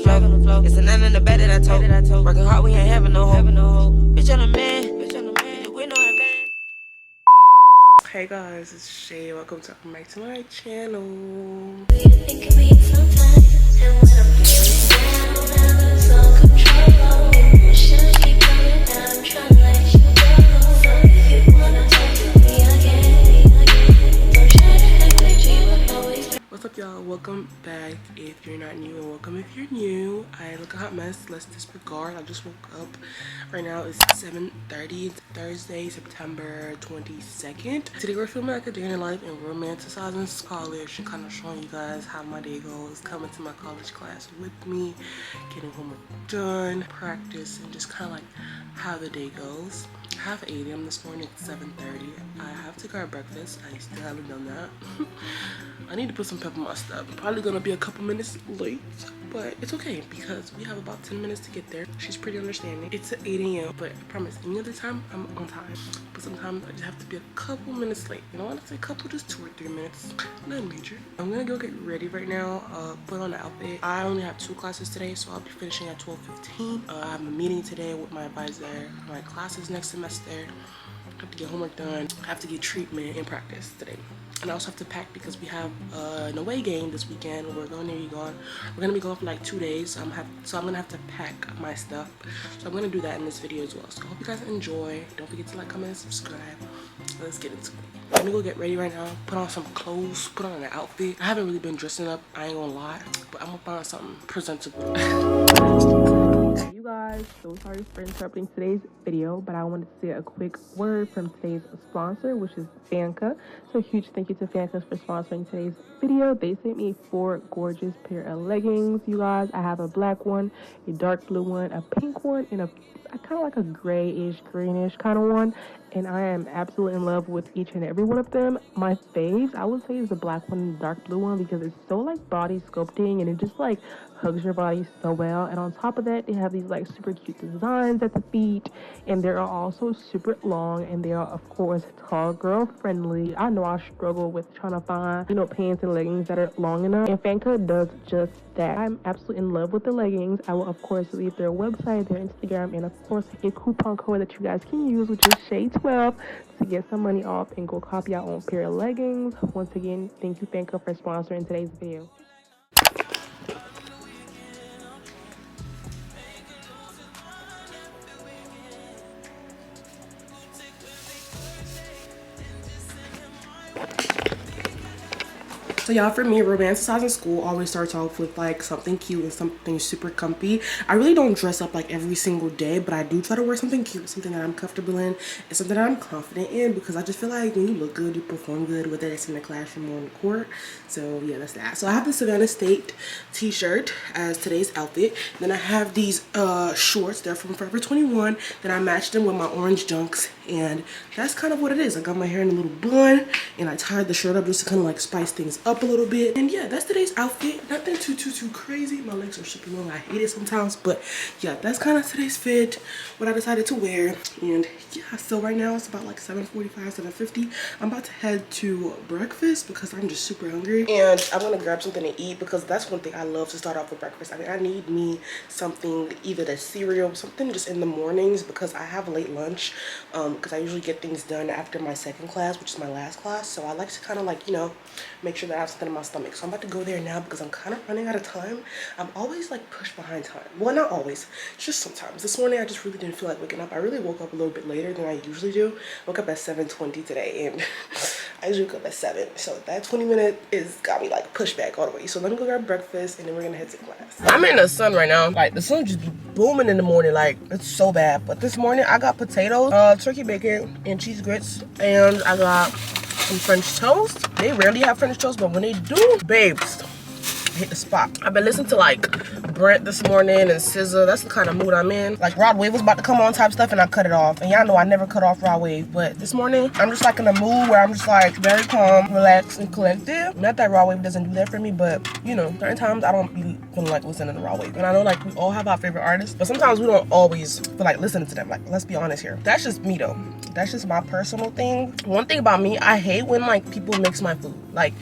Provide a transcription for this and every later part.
flow. It's a none in the bed that I told. Working hard, we ain't having no hope. Bitch on a man, we know advance. Hey guys, it's Shay. Welcome back to my channel. What's up, y'all? Welcome back if you're not new, and welcome if you're new. I look a hot mess. Let's disregard. I just woke up. Right now it's 7:30. It's Thursday, September 22nd. Today we're filming like a day in life and romanticizing college, and kind of showing you guys how my day goes. Coming to my college class with me, getting homework done, practice, and just kind of like how the day goes. I have 8 a.m. this morning at 7:30. I have to grab breakfast. I still haven't done that. I need to put some pep in my step. I'm probably gonna be a couple minutes late, but it's okay because we have about 10 minutes to get there. She's pretty understanding. It's at 8 a.m. but I promise any other time I'm on time. But sometimes I just have to be a couple minutes late. You know what? I say couple, just 2 or 3 minutes. Nothing major. I'm gonna go get ready right now. Put on the outfit. I only have 2 classes today, so I'll be finishing at 12:15. I have a meeting today with my advisor. My classes next semester. I have to get homework done. I have to get treatment and practice today. And I also have to pack because we have an away game this weekend. We're going to be gone. We're gonna be gone for like 2 days. So I'm gonna have to pack my stuff. So I'm gonna do that in this video as well. So I hope you guys enjoy. Don't forget to like, comment, and subscribe. Let's get into it. Let me go get ready right now. Put on some clothes. Put on an outfit. I haven't really been dressing up. I ain't gonna lie, but I'm gonna find something presentable. You guys, so sorry for interrupting today's video, but I wanted to say a quick word from today's sponsor, which is FANKA. So huge thank you to FANKA for sponsoring today's video. They sent me 4 gorgeous pair of leggings, you guys. I have a black one, a dark blue one, a pink one, and a kind of like a grayish, greenish kind of one. And I am absolutely in love with each and every one of them. My faves, I would say, is the black one and the dark blue one because it's so like body sculpting and it just like hugs your body so well. And on top of that, they have these like super cute designs at the feet, and they're also super long, and they are of course tall girl friendly. I know I struggle with trying to find, you know, pants and leggings that are long enough, and FANKA does just that. I'm absolutely in love with the leggings. I will of course leave their website, their Instagram, and of course a coupon code that you guys can use, which is SHAE12, to get some money off and go copy your own pair of leggings. Once again, thank you FANKA for sponsoring today's video. So y'all, for me, romanticizing school always starts off with like something cute and something super comfy. I really don't dress up like every single day, but I do try to wear something cute, something that I'm comfortable in, and something that I'm confident in, because I just feel like when you look good, you perform good, whether it's in the classroom or in the court. So yeah, that's that. So I have the Savannah State t-shirt as today's outfit. Then I have these shorts. They're from Forever 21. Then I matched them with my orange dunks, and that's kind of what it is. I got my hair in a little bun, and I tied the shirt up just to kind of like spice things up a little bit. And yeah, that's today's outfit. Nothing too crazy. My legs are super long. I hate it sometimes, but yeah, that's kind of today's fit, what I decided to wear. And yeah, so right now it's about like 7:45, 7:50. I'm about to head to breakfast because I'm just super hungry, and I'm gonna grab something to eat because that's one thing I love to start off with breakfast. I mean, I need me something, either the cereal, something just in the mornings, because I have late lunch, because I usually get things done after my second class, which is my last class. So I like to kind of like, you know, make sure that I have something in my stomach. So I'm about to go there now because I'm kind of running out of time. I'm always like pushed behind time. Well, not always, just sometimes. This morning I just really didn't feel like waking up. I really woke up a little bit later than I usually do. Woke up at 7:20 today, and I usually wake up at 7. So that 20-minute is got me like pushed back all the way. So let me go grab breakfast and then we're gonna head to class. I'm in the sun right now. Like the sun just be booming in the morning. Like it's so bad. But this morning I got potatoes, turkey bacon, and cheese grits, and I got some French toast. They rarely have French toast, but when they do, babes, hit the spot. I've been listening to like Brent this morning and SZA. That's the kind of mood I'm in. Like Rod Wave was about to come on type stuff, and I cut it off. And y'all know I never cut off Rod Wave, but this morning I'm just like in a mood where I'm just like very calm, relaxed, and collected. Not that Rod Wave doesn't do that for me, but you know, certain times I don't be feeling like listening to Rod Wave. And I know like we all have our favorite artists, but sometimes we don't always feel like listening to them. Like, let's be honest here. That's just me though. That's just my personal thing. One thing about me, I hate when like people mix my food. Like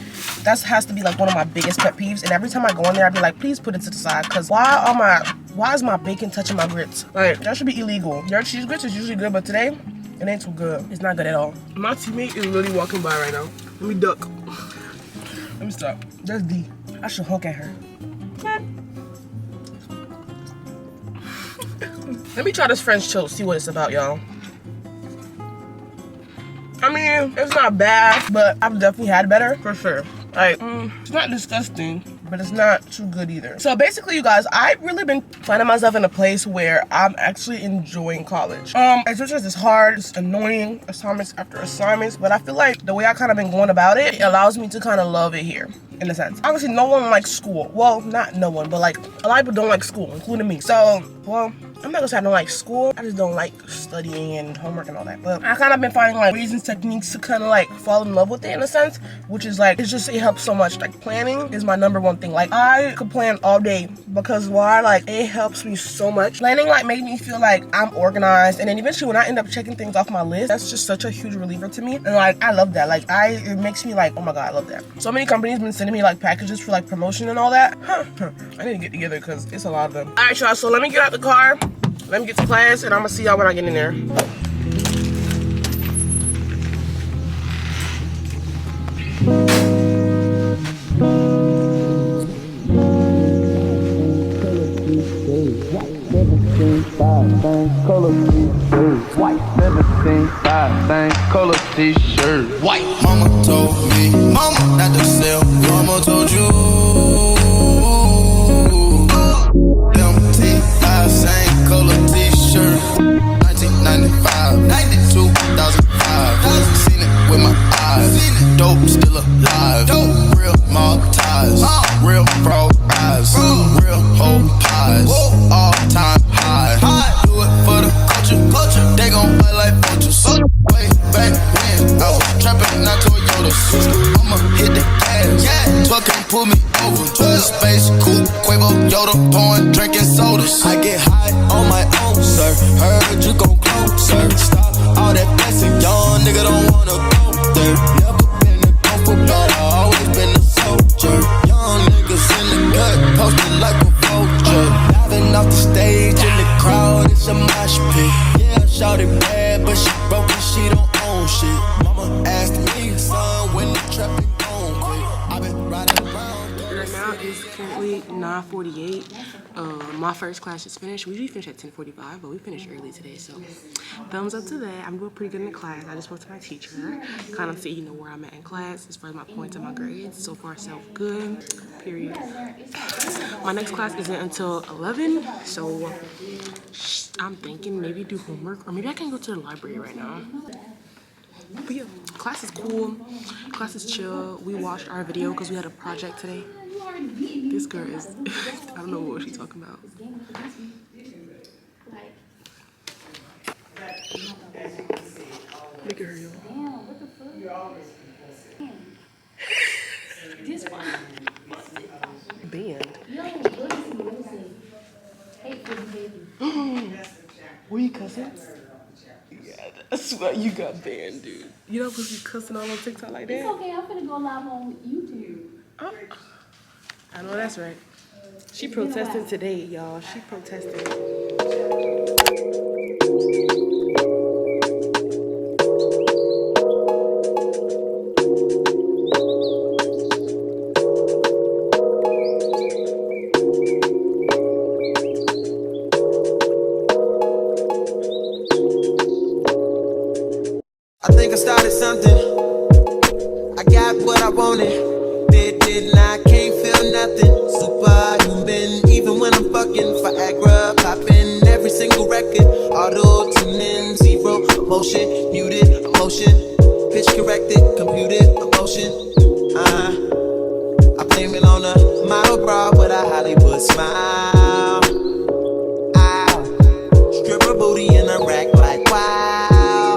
that has to be like one of my biggest pet peeves. And every time I go in there, I'd be like, please put it to the side, because because why is my bacon touching my grits? Like, that should be illegal. Your cheese grits is usually good, but today it ain't too good. It's not good at all. My teammate is literally walking by right now. Let me duck. Let me stop. That's D. I should honk at her. Let me try this French toast, see what it's about, y'all. I mean, it's not bad, but I've definitely had better, for sure. Like, it's not disgusting, but it's not too good either. So basically, you guys, I've really been finding myself in a place where I'm actually enjoying college. It's just hard, it's annoying, assignments after assignments, but I feel like the way I kind of been going about it, it allows me to kind of love it here, in a sense. Obviously, no one likes school. Well, not no one, but like, a lot of people don't like school, including me. So, well, I'm not gonna say I don't like school. I just don't like studying and homework and all that. But I kind of been finding like ways and techniques to kind of like fall in love with it in a sense, which is like, it helps so much. Like planning is my #1 thing. Like I could plan all day because why? Like it helps me so much. Planning like made me feel like I'm organized, and then eventually when I end up checking things off my list, that's just such a huge reliever to me. And like I love that. Like it makes me like, oh my god, I love that. So many companies been sending me like packages for like promotion and all that. I need to get together because it's a lot of them. All right, y'all. So let me get out the car. Let me get to class, and I'm gonna see y'all when I get in there. Color t-shirt. White. Mama told me, mama, not to sell. Mama told you. Them T5, same color t-shirt. 1995, 92, 2005. Seen it with my eyes. Dope still alive. Real mob ties. Real frog eyes. Real whole pies. All time high. Do it for the culture. They gon' fight like vultures. Way back when I was trapping, not Toyotas. I'ma hit the gas. Truck can pull me over. Space, coupe, Quavo, Yoda, pouring, drinking sodas. I get high on my own, sir. Heard you gon' close, sir. Stop all that blessing, young nigga don't wanna go there. Never been a gopher, but I always been a soldier. Young niggas in the gut, posted like a vulture. Diving off the stage in the crowd, it's a mosh pit. Yeah, shawty bad, but she broke and she don't own shit. Mama asked me, son, when the trapping gon' quit. I been riding around. Right now it's currently 9:48. My first class is finished. We usually finish at 10:45, but we finished early today, so thumbs up to that. I'm doing pretty good in class. I just spoke to my teacher, kind of see where I'm at in class as far as my points and my grades. So far, so good. Period. My next class isn't until 11, so I'm thinking maybe do homework, or maybe I can go to the library right now. But yeah, class is cool. Class is chill. We watched our video because we had a project today. This girl is, I don't know what she's talking about. Look at her, yo. Band. Were you cussing? Yeah, that's why you got banned, dude. You're not supposed to be cussing all on TikTok like that. It's okay, I'm finna go live on YouTube. Oh. I know that's right. She protesting today, y'all. She protesting. I think I started something. I got what I wanted. Didn't I can't feel nothing. Superhuman, even when I'm fucking Viagra, popping every single record. Auto tuning, zero emotion, muted emotion, pitch corrected, computed emotion. I blame it on a model bra with a Hollywood smile. Stripper booty in a rack like wow.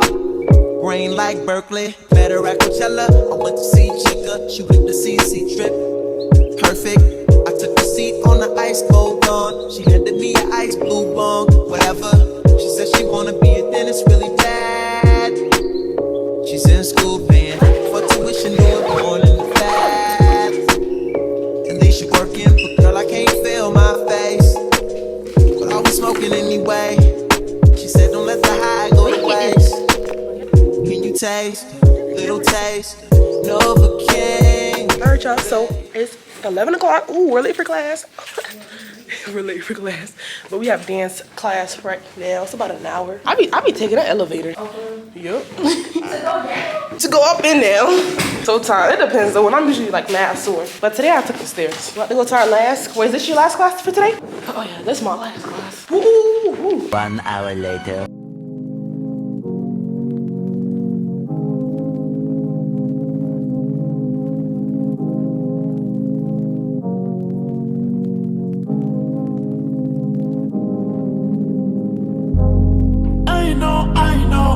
Brain like Berkeley, better at Coachella. I went to see Chica, she went to CC trip. Perfect, I took a seat on the ice cold on. She handed me an ice blue bong, whatever. She said she wanna be a dentist really bad. She's in school paying for tuition, doing more than the fat. At least she working, but girl I can't feel my face. taste, little taste, Novocaine. Alright, y'all, so it's 11 o'clock. Ooh, we're late for class. We're late for class. But we have dance class right now. It's about an hour. I be taking an elevator. Yup. To go up and down. So tired. It depends though. When I'm usually like mad sore. But today I took the stairs. About to go to our last. Wait, is this your last class for today? Oh yeah, this is my last class. Woo! 1 hour later.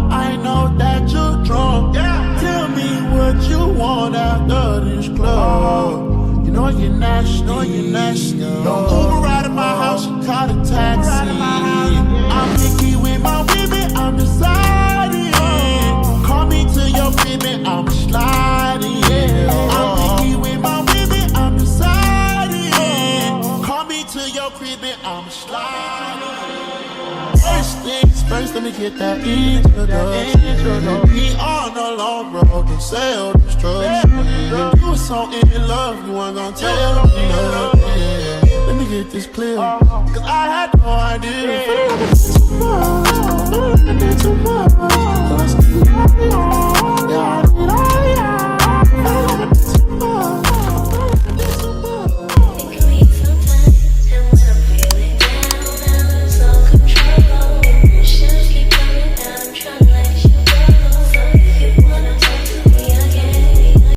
I know that you're drunk. Yeah. Tell me what you want after this club. You know you're nasty. Don't Uber right at my house, you call a taxi. I'm picky with my women, I'm deciding. Call me to your baby, I'm sliding. I'm picky with my women, I'm deciding. Call me to your crib, I'm sliding. First things first, let me get that introduction. We on the long road to sell destruction. You were so in love, you weren't gonna tell me nothing. Let me get this clear, cause I had no idea. Too much.